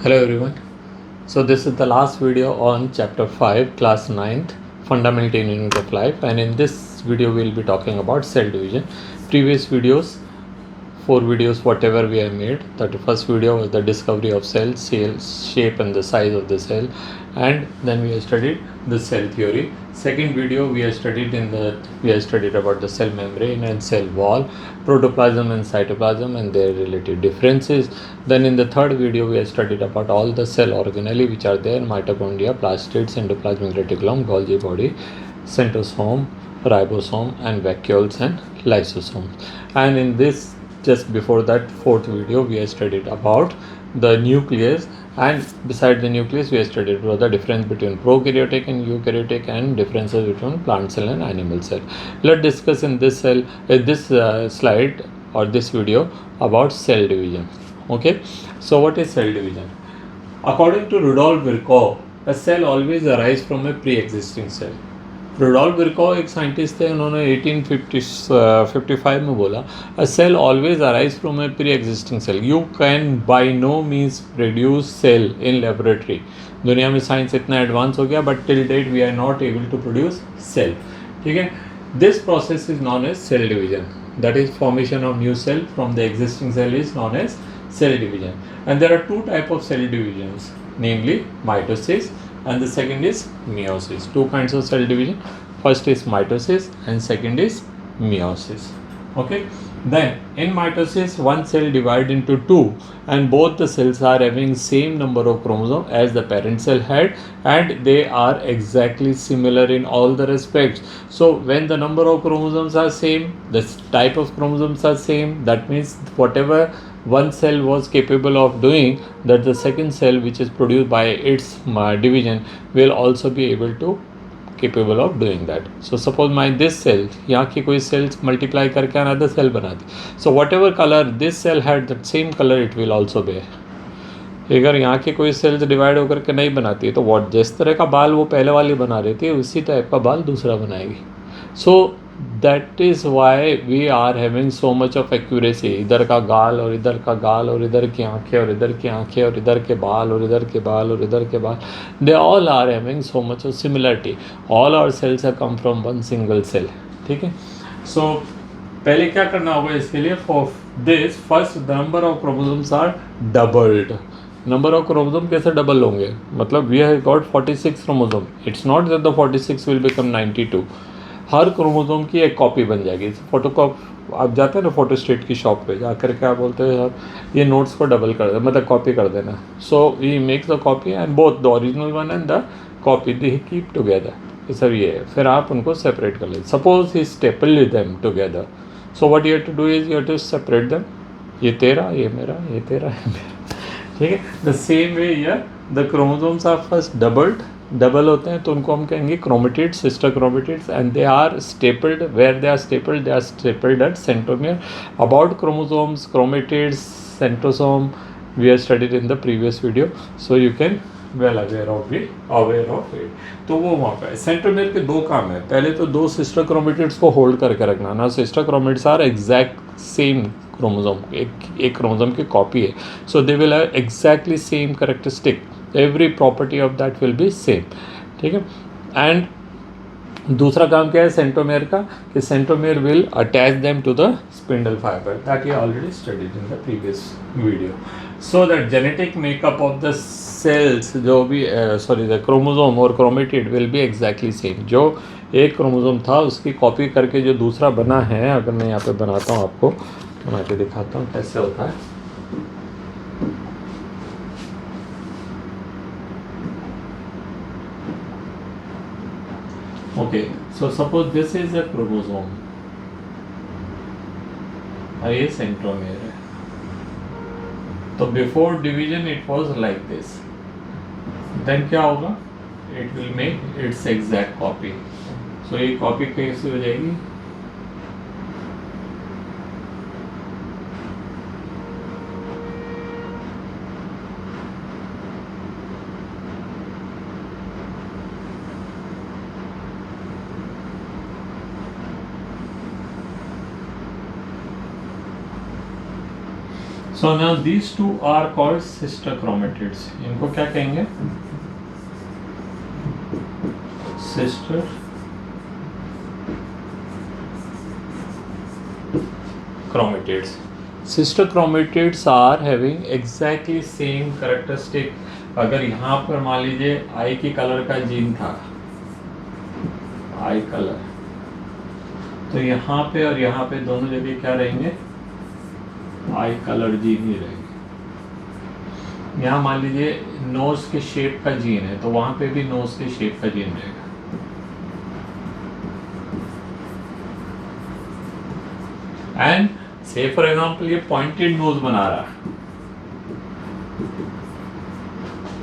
Hello everyone. So this is the last video on chapter 5 class 9th fundamental unit of life, and in this video we'll be talking about cell division. Previous videos, 4 videos whatever we have made, that the first video was the discovery of cells, shape and the size of the cell, and then we have studied the cell theory. Second video we have studied about the cell membrane and cell wall, protoplasm and cytoplasm and their related differences. Then in the third video we have studied about all the cell organelle which are there: mitochondria, plastids, endoplasmic reticulum, Golgi body, centrosome, ribosome and vacuoles and lysosomes. And in this, just before that, fourth video, we have studied about the nucleus, and beside the nucleus we have studied about the difference between prokaryotic and eukaryotic and differences between plant cell and animal cell. Let's discuss in this slide or this video about cell division. Okay, so what is cell division? According to Rudolf Virchow, a cell always arises from a pre-existing cell. Rudolf Virchow एक scientist थे, उन्होंने 1855 में बोला, a cell always arise from a pre existing cell. You can by no means produce cell in laboratory. दुनिया में science इतना advance हो गया, but till date we are not able to produce cell. ठीक है, this process is known as cell division. That is formation of new cell from the existing cell is known as cell division. And there are two types of cell divisions, namely mitosis and the second is meiosis. Two kinds of cell division. First is mitosis and second is meiosis. Okay, then in mitosis one cell divided into two and both the cells are having same number of chromosomes as the parent cell had, and they are exactly similar in all the respects. So when the number of chromosomes are same, the type of chromosomes are same, that means whatever one cell was capable of doing, that the second cell which is produced by its division will also be able to capable of doing that. So suppose my this cell, यहाँ की कोई cells multiply करके another cell बनाती, so whatever color this cell had, that same color it will also bear. अगर यहाँ के कोई sales divide होकर के नहीं बनाती है, तो what जिस तरह का बाल वो पहले वाली बना रही थी, उसी टाइप का बाल दूसरा बनाएगी. So that is why we are having so much of accuracy. इधर का गाल और इधर का गाल और इधर की आंखें और इधर की आंखें और इधर के बाल और इधर के बाल और इधर के बाल, they all are having so much of similarity. All our cells have come from one single cell. ठीक है, so पहले क्या करना होगा इसके लिए? For this, first the number of chromosomes are doubled. Number of chromosome कैसे डबल होंगे? मतलब we have got 46 chromosome. It's not that the 46 will become 92. हर क्रोमोसोम की एक कॉपी बन जाएगी. आप जाते हैं ना फोटोस्टेट की शॉप पे, जाकर क्या बोलते हैं, सर ये नोट्स को डबल कर दे, मतलब कॉपी कर देना. So we make the copy and both the original one and the copy they keep together. Sir ये है, फिर आप उनको सेपरेट कर लेते. Suppose he staple them together. So what you have to do is you have to separate them. ये तेरा, ये मेरा, ये तेरा, ये मेरा. ठीक है, the same way here the chromosomes are first double होते हैं, तो उनको हम कहेंगे chromatids, sister chromatids, and they are stapled. Where they are stapled at centromere. About chromosomes, chromatids, centrosome we are studied in the previous video, so you can well aware of it. तो वो वहाँ पे centromere के दो काम है. पहले तो दो सिस्टर क्रोमेटिड्स को होल्ड करके रखना ना. Sister chromatids are exact same chromosome, एक क्रोमोसोम की कॉपी है, so they will have exactly same characteristic. Every property of that will be same. ठीक है, एंड दूसरा काम क्या है सेंट्रोमेयर का, कि centromere will attach them to the spindle fibre. That you already studied in the previous video. So that genetic makeup of the cells, जो भी द क्रोमोसोम और chromatid will be exactly same. जो एक chromosome था उसकी copy करके जो दूसरा बना है, अगर मैं यहाँ पे बनाता हूँ, आपको बना के दिखाता हूँ कैसे होता है. Okay, so suppose this is a chromosome. ये सेंट्रोमेयर है. तो before division it was like this. Then क्या होगा? It will make its exact copy. So ये कॉपी कैसे हो जाएगी? So now these two are called sister chromatids. इनको क्या कहेंगे? Sister chromatids. Sister chromatids are having exactly same characteristic. अगर यहाँ पर मान लीजिए आई की कलर का जीन था, आई कलर, तो यहाँ पे और यहाँ पे दोनों जगह क्या रहेंगे? आई कलर जीन ही रहेंगे। यहाँ मान लीजिए नोज के शेप का जीन है, तो वहां पे भी नोज के शेप का जीन रहेगा। एंड से फॉर एग्जाम्पल ये पॉइंटेड नोज बना रहा है,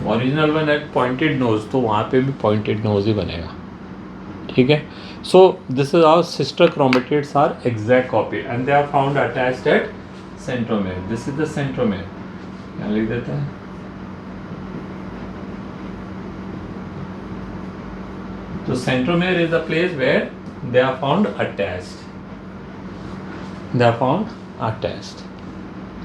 ओरिजिनल वन है पॉइंटेड नोज, तो वहां पे भी पॉइंटेड नोज ही बनेगा। ठीक है, so this is our sister chromatids are exact copy and they are found attached at centromere. This is the centromere, क्या लिख देते हैं? तो centromere is the place where they are found attached, they are found attached.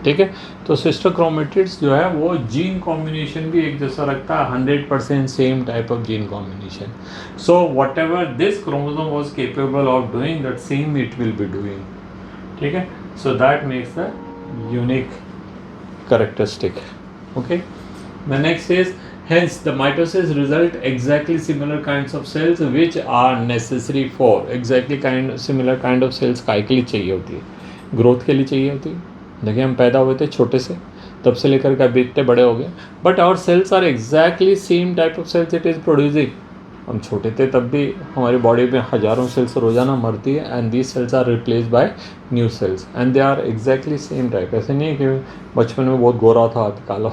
ठीक है, तो sister chromatids जो है वो जीन कॉम्बिनेशन भी एक जैसा रखता है, 100% same type of gene combination. So what ever this chromosome was capable of doing that same it will be doing. ठीक है, so that makes the unique characteristic. Okay, the next is hence the mitosis result exactly similar kinds of cells which are necessary for exactly similar kind of cells काय के लिए चाहिए होती है? Growth के लिए चाहिए होती है। देखिए हम पैदा हुए थे छोटे से, तब से लेकर के अभी इतने बड़े हो गए, but our cells are exactly same type of cells it is producing. हम छोटे थे तब भी हमारी बॉडी में हज़ारों सेल्स रोजाना मरती है and these cells are replace by new cells and they are exactly same type. ऐसे नहीं है कि बचपन में बहुत गोरा था अभी काला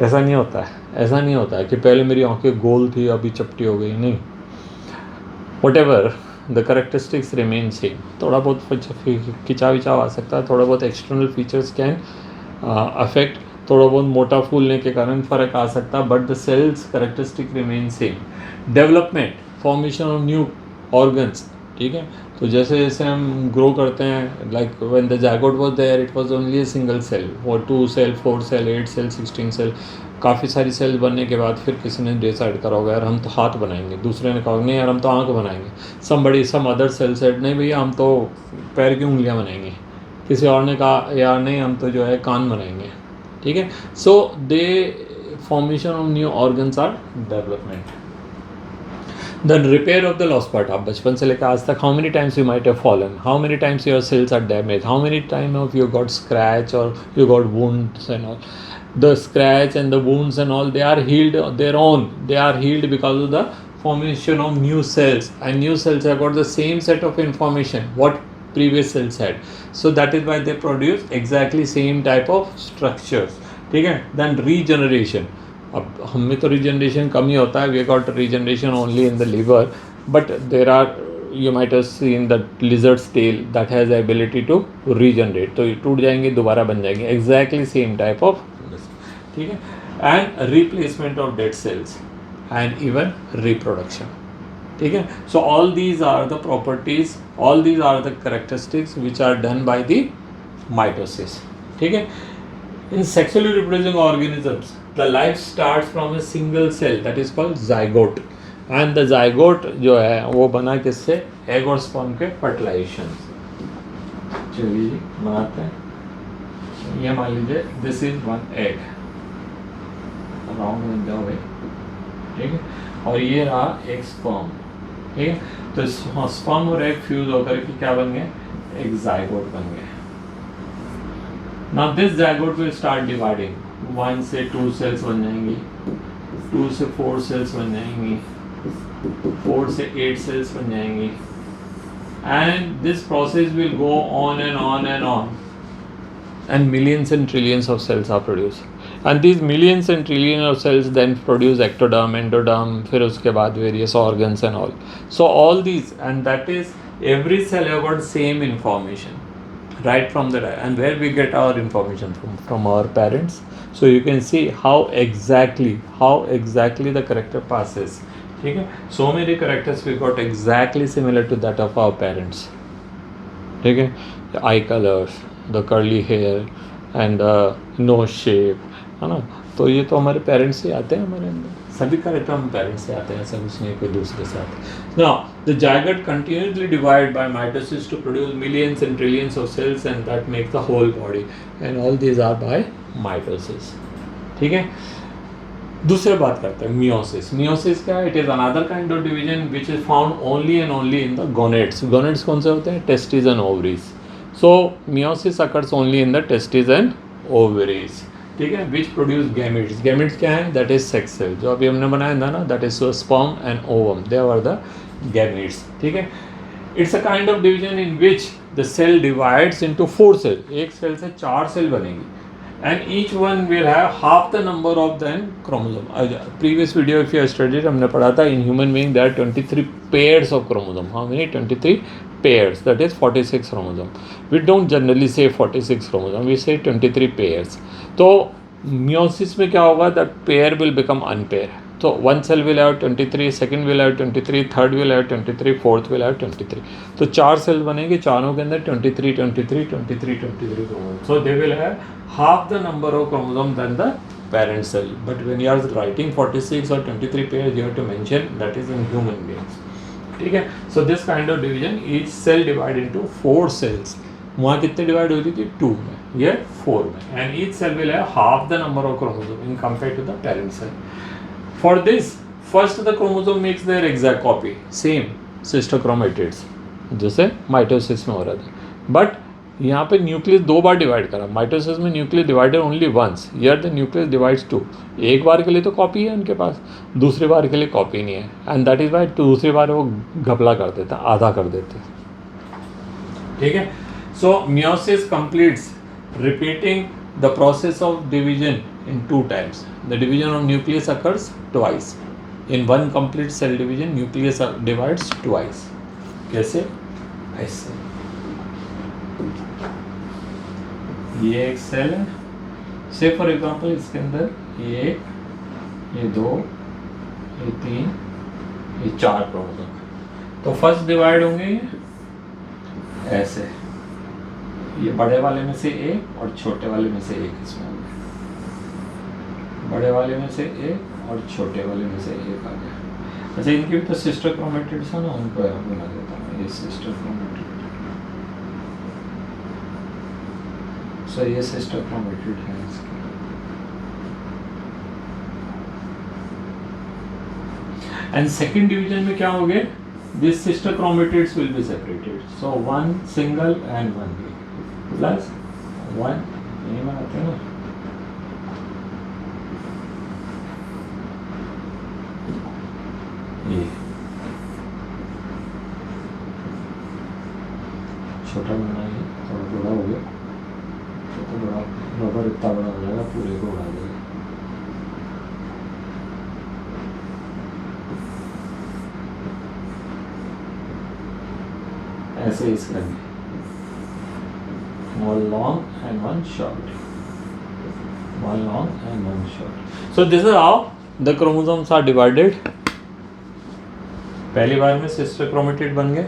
ऐसा नहीं होता है, ऐसा नहीं होता है कि पहले मेरी आंखें गोल थी अभी चपटी हो गई, नहीं। What ever the characteristics remain same. थोड़ा बहुत खिंचाव विचाव आ सकता है, थोड़ा बहुत एक्सटर्नल फीचर्स कैन अफेक्ट, थोड़ा बहुत मोटा फूलने के कारण फ़र्क आ सकता है, but the cells characteristic remain same. Development, formation of new organs. ठीक है, तो जैसे जैसे हम ग्रो करते हैं, like when the zygote was there it was only a single cell, और 2 सेल 4 सेल 8 सेल 16 सेल, काफ़ी सारी सेल्स बनने के बाद फिर किसी ने डिसाइड करा होगा यार हम तो हाथ बनाएंगे, दूसरे ने कहा नहीं यार हम तो आँख बनाएंगे, सम अदर सेल सेट नहीं भैया हम तो पैर की उंगलियाँ बनाएंगे, किसी और ने कहा यार नहीं हम तो जो है कान बनाएंगे। ठीक है, so they formation of new organs are development. The repair of the lost part, आप बचपन से लेकर आज तक how many times you might have fallen, how many times your cells are damage, how many time of you got scratch और you got wounds and all. The scratch and the wounds and all, they are healed their own, they are healed because of the formation of new cells, and new cells have got the same set of information what previous cells had, so that is why they produce exactly same type of structures. ठीक है, then regeneration, अब हम में तो regeneration कम ही होता है, we got regeneration only in the liver, but there are you might have seen the lizard's tail that has the ability to regenerate, तो ये टूट जाएंगे दोबारा बन जाएंगे, exactly same type of, ठीक है, and replacement of dead cells and even reproduction. ठीक है, so all these are the properties, all these are the characteristics which are done by the mitosis. ठीक है, in sexually reproducing organisms the life starts from a single cell that is called zygote, and the zygote जो है वो बना किससे? Egg और sperm के fertilisation. चलिए जी बनाते हैं। ये मान लीजिए this is one egg round बन जाओ भाई, ठीक है, और ये रहा एक स्पर्म। ठीक है, तो स्पर्म और एग फ्यूज होकर के क्या बन गए? एक जाइगोट बन गए। Now this zygote will start dividing, 1 से 2 सेल्स बन जाएंगी, 2 से 4 सेल्स बन जाएंगी, 4 से 8 सेल्स बन जाएंगी, and this process will go on and on and on, and millions and trillions of cells are produced, and these millions and trillions of cells then produce ectoderm, endoderm, फिर उसके बाद various organs and all. So all these, and that is every cell have got same information right from the, and where we get our information from our parents. So you can see how exactly the character passes. ठीक है, so many characters we got exactly similar to that of our parents. ठीक है, eye colors, the curly hair, and no shape, है ना। तो ये तो हमारे पेरेंट्स से आते हैं हमारे अंदर, सभी कैरेक्टर हम पेरेंट्स से आते हैं, ऐसा कुछ नहीं कोई दूसरे से आते। Now the zygote continuously divide by mitosis to produce millions and trillions of cells and that make the whole body, and all these are by mitosis. ठीक है, दूसरे बात करते हैं मियोसिस। मियोसिस क्या है? It is another kind of division which is found only and only in the gonads. Gonads कौन से होते हैं? Testis and ovaries. So meiosis occurs only in the testis and ovaries, ठीक है, विच प्रोड्यूस गैमेट्स। गैमेट्स क्या है? That is sex cell, जो अभी हमने बनाया था ना, that is sperm and ovum, they are the gametes. ठीक है, it's a kind of division in which the cell divides into 4 cell. एक सेल से 4 सेल बनेंगी, and each one will have half the number of the chromosome. Previous video if you have studied, हमने पढ़ा था in human being there are 23 pairs of chromosome. How many? 23 pairs, that is 46 chromosome. We don't generally say 46 chromosome, we say 23 pairs. तो meiosis में क्या होगा? that pair will become unpair. So one cell will have 23, second will have 23, third will have 23, fourth will have 23. तो 4 cell बनेंगे, चारों के अंदर 23, 23, 23, 23 chromosome. So they will have half the number of chromosome than the parent cell. But when you are writing 46 or 23 pairs, you have to mention that is in human beings. ठीक है, so this kind of division, each cell divide into 4 cells. वहाँ कितने divide हो रही थी? 2 में, ये 4 में, and each cell will have half the number of chromosome in compared to the parent cell. For this, first the chromosome makes their exact copy, same sister chromatids, जैसे mitosis में हो रहा था। बट यहाँ पे न्यूक्लियस 2 बार divide करा। Mitosis में nucleus divided only once, here the nucleus divides 2। एक बार के लिए तो कॉपी है उनके पास, दूसरी बार के लिए कॉपी नहीं है, एंड दैट इज वाई दूसरी बार वो घपला कर देता, आधा कर देते। ठीक है, so meiosis completes repeating the process of division in 2 times. The division of nucleus occurs twice. In one complete cell division, nucleus divides twice. कैसे? ऐसे। ये एक सेल है, से फॉर एग्जाम्पल इसके अंदर ये 1, ये 2, ये 3, ये 4 क्रोमोसोम। तो फर्स्ट डिवाइड होंगे ये ऐसे, ये बड़े वाले में से एक और छोटे वाले में से एक, इसमें बड़े वाले में से एक और छोटे वाले में से एक आ गया। अच्छा, इनके भी तो सिस्टर क्रोमेटिड्स है ना, उनको यहाँ बना देता हूँ, ये सिस्टर क्रोमेटिड। सो ये सिस्टर क्रोमेटिड है इसकी। एंड सेकेंड डिवीजन में क्या हो गया? This sister chromatids will be separated, so 1 single and 1 plus 1, यही बनाते हैं ना। ये छोटा बनाइए, थोड़ा बड़ा हो गया तो बड़ा रबर इतना बड़ा हो जाएगा, पूरे को उड़ा देगा। ऐसे इसका one long and one short, one long and one short. So this is how the chromosomes are divided. पहली बार में सिस्टर क्रोमेटिड बन गए।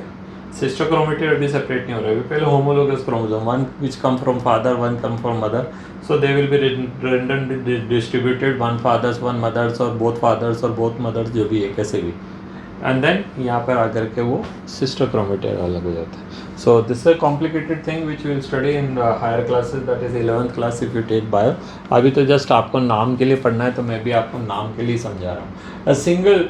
सिस्टर क्रोमेटिड अभी सेपरेट नहीं हो रहा है, पहले homologous chromosome, one which come from father, one come from mother, so they will be randomly distributed, one father's one mother's, और बोथ फादर्स और बोथ मदर्स, जो भी है कैसे भी, एंड देन यहाँ पर आकर के वो सिस्टर क्रोमेटिड अलग हो जाता है। So this is a complicated thing which will study in higher classes, that is 11th class if you take bio. अभी तो जस्ट आपको नाम के लिए पढ़ना है, तो मैं भी आपको नाम के लिए समझा रहा हूँ। A single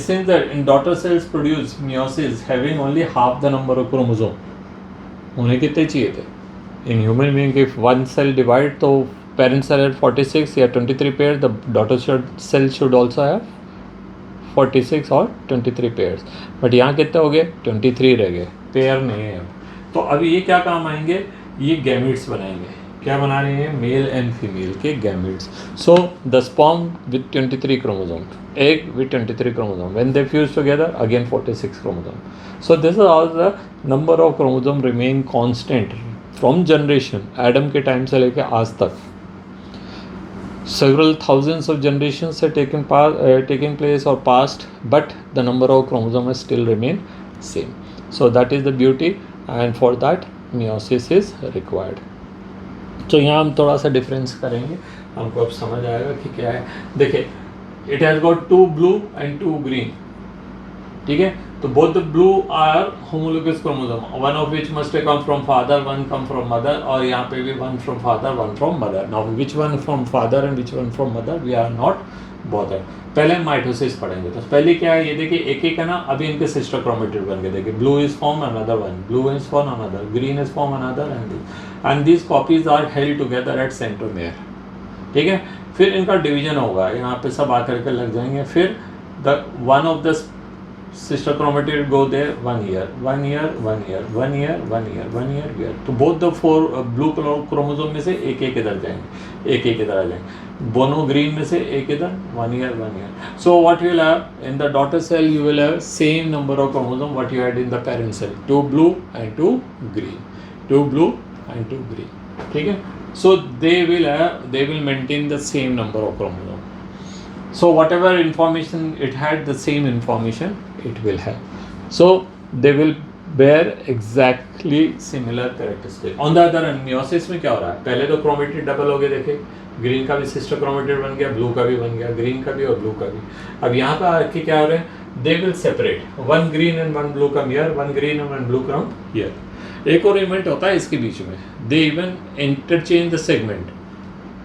since that in daughter cells produce meiosis having only half the number of chromosome, उन्हें कितने चाहिए थे? In human being if one cell divide, तो parent cell had 46 या 23 pairs, the daughter cell should also have 46 और 23 pairs, but यहाँ कितने हो गए? 23 रह गए, पेयर नहीं है। तो अभी ये क्या काम आएंगे? ये गैमेट्स बनाएंगे। क्या बना रहे हैं? मेल एंड फीमेल के gametes. So the sperm with 23 chromosome, egg with 23 chromosome, when they fuse together again 46 chromosome. So this is how the number of chromosome remain constant from generation, Adam के time से लेके आज तक। Several thousands of generations have taken place or passed, but the number of chromosome has still remain same. So that is the beauty, and for that meiosis is required. तो यहाँ हम थोड़ा सा डिफरेंस करेंगे, हमको अब समझ आएगा कि क्या है। देखिए, it has got 2 blue and 2 green, ठीक है। तो both the blue are homologous chromosome, one of which must come from father, one come from mother, और यहाँ पे भी one from father one from mother. Now which one from father and which one from mother we are not bother. पहले mitosis पढ़ेंगे। तो पहले क्या है, ये देखिए एक एक है ना, अभी इनके सिस्टर क्रोमेटिड बन गए। देखिए, blue is form another one, blue is form another, green is form another, and these copies are held together at centromere, ठीक है। फिर इनका डिवीजन होगा, यहाँ पे सब आकर के लग जाएंगे। फिर the one of the sister chromatid go there 1 year, 1 year, 1 year, 1 year, 1 year, 1 year, year. तो both the 4 blue chromosome में से एक एक इधर जाएंगे, एक एक इधर आ जाएंगे। बोनो ग्रीन में से एक इधर, 1 year, 1 year. So what you will have in the daughter cell, you will have same number of chromosome what you had in the parent cell, 2 blue and 2 green, 2 blue and 2 green, ठीक है। So they will maintain the same number of chromosome. So whatever information it had, the same information it will have. So they will bear exactly similar characteristics. On the other hand, meiosis में क्या हो रहा है, पहले तो chromatid double हो गए, देखे ग्रीन का भी सिस्टर क्रोमेटिड बन गया, ब्लू का भी बन गया, ग्रीन का भी और ब्लू का भी। अब यहाँ पे आके क्या हो रहा है, they will separate, one green and one blue come here, one green and one blue come here. एक और इवेंट होता है इसके बीच में, they even interchange the segment.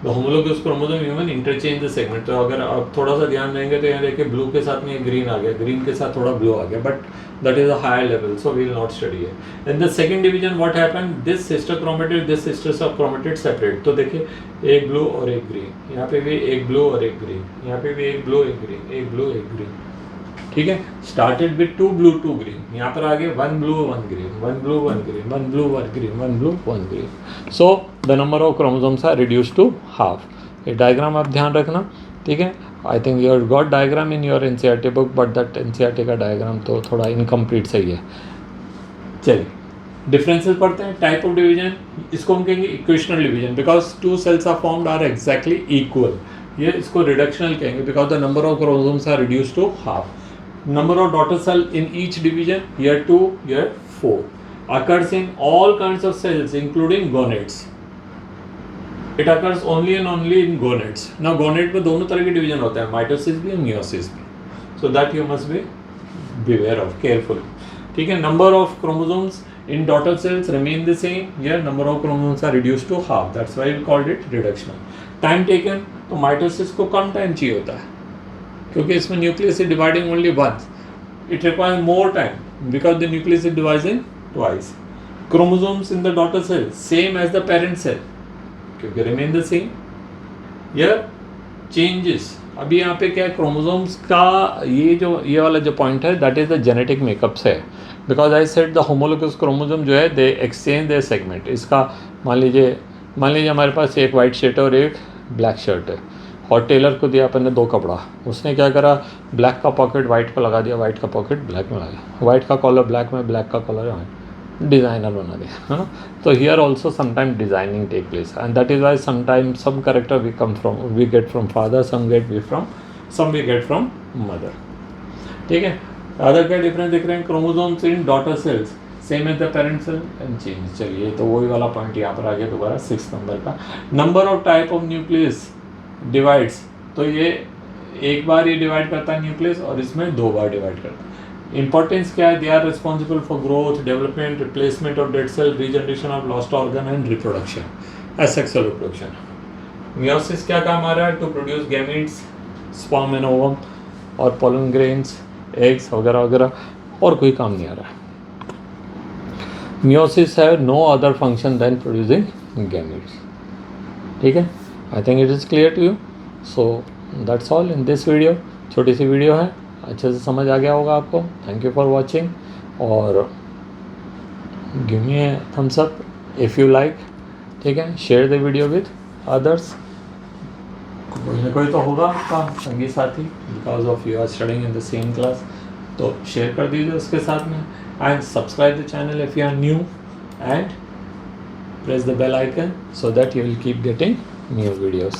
The homologous chromosome even interchange the segment. तो अगर आप थोड़ा सा ध्यान देंगे तो यहाँ देखिए ब्लू के साथ में ग्रीन आ गया, ग्रीन के साथ थोड़ा ब्लू आ गया, but that is a higher level, so we will not study it. In the second division what happened, this sister chromatid, this sister subchromatid separate. तो देखिए एक ब्लू और एक ग्रीन, यहाँ पे भी एक ब्लू और एक ग्रीन, यहाँ पे भी एक ब्लू एक ग्रीन, एक ब्लू एक ग्रीन, ठीक है। स्टार्टेड विद 2 ब्लू 2 ग्रीन, यहाँ पर आगे 1 blue 1 green, 1 blue 1 green, 1 blue 1 green, 1 blue 1 green. So the number of chromosomes are reduce to half. ये डायग्राम आप ध्यान रखना, ठीक है। I think you have got diagram in your NCERT book, but that NCERT का डायग्राम तो थोड़ा इनकम्प्लीट सही है। चलिए डिफरेंसेस पढ़ते हैं। टाइप ऑफ डिवीजन, इसको हम कहेंगे equational division, because 2 cells are formed are exactly equal. ये इसको रिडक्शनल कहेंगे because the number of chromosomes are reduce to half. Number of daughter cell in each division, here 2, here 4, occurs in all kinds of cells including gonads. It occurs only and only in gonads. Now gonad में दोनों तरह के division होते हैं, mitosis भी और meiosis भी, so that you must be beware of, careful, ठीक है। Number of chromosomes in daughter cells remain the same. Here number of chromosomes are reduced to half. That's why we called it reductional. Time taken, तो mitosis को कम time चाहिए होता है क्योंकि इसमें nucleus is dividing only once, it requires more time because the nucleus is dividing twice. Chromosomes in the daughter cell same as the parent cell क्योंकि remain the same. Here changes, अभी यहाँ पे क्या है, क्रोमोसोम्स का ये वाला जो पॉइंट है that is the genetic makeups है, because I said the homologous chromosome जो है दे एक्सचेंज देयर सेगमेंट। इसका मान लीजिए हमारे पास एक वाइट शर्ट है और एक ब्लैक शर्ट है, और टेलर को दिया अपन ने 2 कपड़ा, उसने क्या करा, ब्लैक का पॉकेट वाइट पर लगा दिया, वाइट का पॉकेट ब्लैक में लगा दिया, वाइट का कॉलर ब्लैक में, ब्लैक का कॉलर डिज़ाइनर बना दिया, है ना। तो here also sometime designing take place and that is why sometime some character we get from father, some we get from mother, ठीक है। अदर क्या डिफरेंस दिख रहे हैं, chromosomes in daughter cells same as the parent cell and change. चलिए तो वही वाला पॉइंट यहाँ पर आ गया दोबारा 6 नंबर का। Number of type of nucleus divides, तो ये एक बार ये डिवाइड करता है न्यूक्लियस और इसमें 2 बार डिवाइड करता है। इंपॉर्टेंस क्या है, they are responsible for growth, development, replacement of dead cell, regeneration of lost organ and reproduction, asexual reproduction. Meiosis क्या काम आ रहा है, to produce gametes, sperm and ovum और पोलन ग्रेन्स, एग्स वगैरह वगैरह, और कोई काम नहीं आ रहा है। मियोसिस है no other function than producing gametes, ठीक है। I think it is clear to you. So that's all in this video. छोटी सी वीडियो है, अच्छे से समझ आ गया होगा आपको। थैंक यू फॉर वॉचिंग और give me a thumbs up if you like, ठीक है। Share the video with others, कोई ना कोई तो होगा आपका संगी साथी, because of you are studying in the same class, तो शेयर कर दीजिए उसके साथ में। And subscribe the channel if you are new and press the bell icon so that you will keep getting new videos.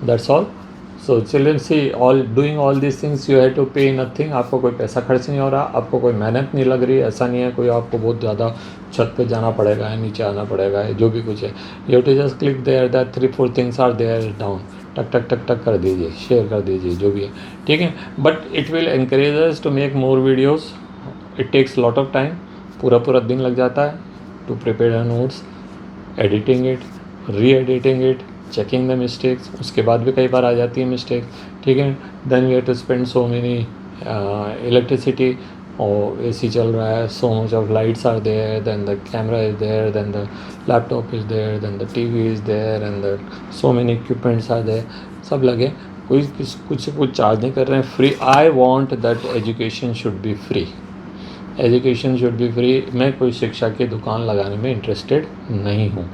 That's all. So children see all doing all this things you have to pay nothing, आपको कोई पैसा खर्च नहीं हो रहा, आपको कोई मेहनत नहीं लग रही, ऐसा नहीं है कोई आपको बहुत ज़्यादा छत पे जाना पड़ेगा या नीचे आना पड़ेगा, जो भी कुछ है you to just click there that 3-4 things are there down, टक टक टक टक कर दीजिए, शेयर कर दीजिए, जो भी है ठीक है। But it will encourage us to make more videos, it takes lot of time, पूरा पूरा दिन लग जाता है to prepare notes, editing it, re editing it, checking the mistakes, उसके बाद भी कई बार आ जाती है मिस्टेक्स, ठीक है। Then we have to spend so many electricity, और एसी चल रहा है, so much of lights are there, then the camera is there, then the laptop is there, then the TV is there, and the so many equipments are there, सब लगे, कोई कुछ charge नहीं कर रहे हैं, free. I want that education should be free, education should be free. मैं कोई शिक्षा की दुकान लगाने में इंटरेस्टेड नहीं हूँ।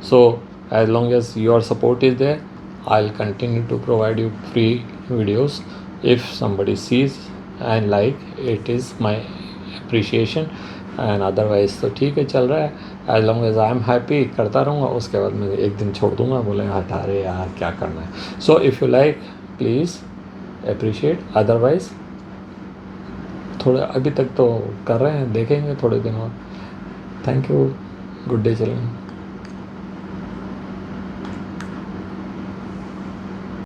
So as long as your support is there, I will continue to provide you free videos. If somebody sees and like it is my appreciation, and otherwise तो ठीक है, चल रहा है। As long as I am happy करता रहूँगा, उसके बाद मैं एक दिन छोड़ दूँगा, बोले हटा रहे यार क्या करना है। So if you like please appreciate, otherwise थोड़ा अभी तक तो कर रहे हैं, देखेंगे थोड़े दिन और। Thank you, good day children.